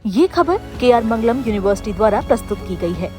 ये खबर KR मंगलम university द्वारा प्रस्तुत की गई है।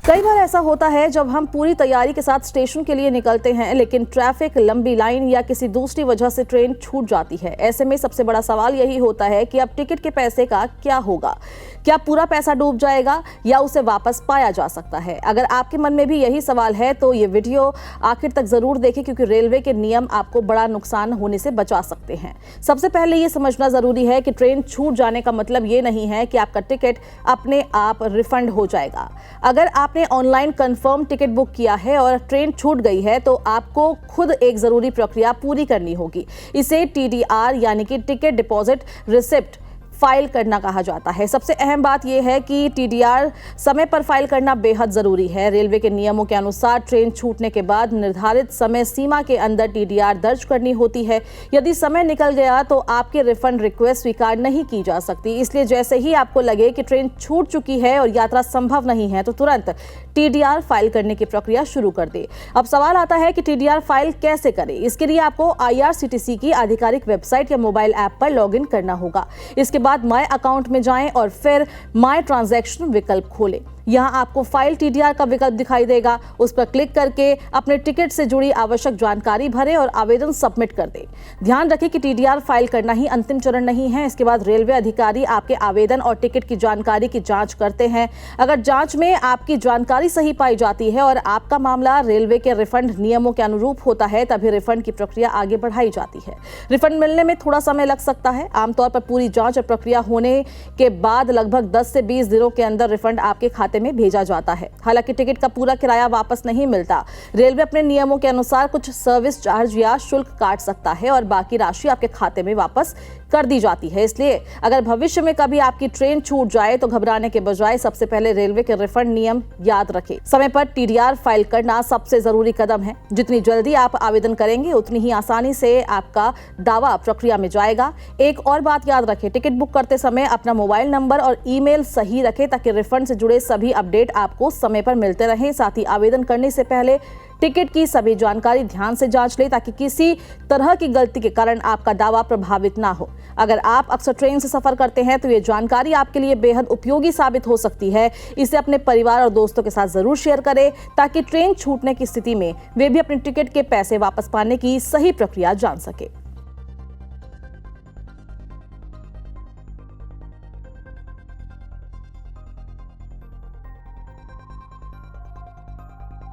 कई बार ऐसा होता है जब हम पूरी तैयारी के साथ स्टेशन के लिए निकलते हैं, लेकिन ट्रैफिक, लंबी लाइन या किसी दूसरी वजह से ट्रेन छूट जाती है। ऐसे में सबसे बड़ा सवाल यही होता है कि अब टिकट के पैसे का क्या होगा। क्या पूरा पैसा डूब जाएगा या उसे वापस पाया जा सकता है? अगर आपके मन में भी यही सवाल है तो ये वीडियो आखिर तक जरूर देखें, क्योंकि रेलवे के नियम आपको बड़ा नुकसान होने से बचा सकते हैं। सबसे पहले ये समझना जरूरी है कि ट्रेन छूट जाने का मतलब ये नहीं है कि आपका टिकट अपने आप रिफंड हो जाएगा। अगर आपने ऑनलाइन कंफर्म टिकट बुक किया है और ट्रेन छूट गई है तो आपको खुद एक जरूरी प्रक्रिया पूरी करनी होगी। इसे TDR यानी कि टिकट डिपॉजिट रिसिप्ट फाइल करना कहा जाता है। सबसे अहम बात यह है कि TDR समय पर फाइल करना बेहद जरूरी है। रेलवे के नियमों के अनुसार ट्रेन छूटने के बाद निर्धारित समय सीमा के अंदर TDR दर्ज करनी होती है। यदि समय निकल गया तो आपके रिफंड रिक्वेस्ट स्वीकार नहीं की जा सकती। इसलिए जैसे ही आपको लगे कि ट्रेन छूट चुकी है और यात्रा संभव नहीं है तो तुरंत TDR फाइल करने की प्रक्रिया शुरू कर दे। अब सवाल आता है कि TDR फाइल कैसे करें। इसके लिए आपको IRCTC की आधिकारिक वेबसाइट या मोबाइल ऐप पर लॉगिन करना होगा। इसके बाद माय अकाउंट में जाएं और फिर माय ट्रांजैक्शन विकल्प खोलें। यहां आपको फाइल TDR का विकल्प दिखाई देगा। उस पर क्लिक करके अपने टिकट से जुड़ी आवश्यक जानकारी भरें और आवेदन सबमिट कर दें। ध्यान रखें कि TDR फाइल करना ही अंतिम चरण नहीं है। इसके बाद रेलवे अधिकारी आपके आवेदन और टिकट की जानकारी की जांच करते हैं। अगर जांच में आपकी जानकारी सही पाई जाती है और आपका मामला रेलवे के रिफंड नियमों के अनुरूप होता है, तभी रिफंड की प्रक्रिया आगे बढ़ाई जाती है। रिफंड मिलने में थोड़ा समय लग सकता है। आमतौर पर पूरी जांच और प्रक्रिया होने के बाद लगभग 10 से 20 दिनों के अंदर रिफंड आपके खाते में भेजा जाता है। हालांकि टिकट का पूरा किराया वापस नहीं मिलता। रेलवे अपने नियमों के अनुसार कुछ सर्विस चार्ज या शुल्क काट सकता है और बाकी राशि आपके खाते में वापस कर दी जाती है। इसलिए अगर भविष्य में कभी आपकी ट्रेन छूट जाए तो घबराने के बजाय सबसे पहले रेलवे के रिफंड नियम याद रखें। समय पर TDR फाइल करना सबसे जरूरी कदम है। जितनी जल्दी आप आवेदन करेंगे उतनी ही आसानी से आपका दावा प्रक्रिया में जाएगा। एक और बात याद रखें, टिकट बुक करते समय अपना मोबाइल नंबर और ईमेल सही रखें ताकि रिफंड से जुड़े सभी अपडेट आपको समय पर मिलते रहें। साथ ही आवेदन करने से पहले टिकट की सभी जानकारी ध्यान से जांच लें ताकि किसी तरह की गलती के कारण आपका दावा प्रभावित ना हो। अगर आप अक्सर ट्रेन से सफर करते हैं तो ये जानकारी आपके लिए बेहद उपयोगी साबित हो सकती है। इसे अपने परिवार और दोस्तों के साथ जरूर शेयर करें ताकि ट्रेन छूटने की स्थिति में वे भी अपने टिकट के पैसे वापस पाने की सही प्रक्रिया जान सके।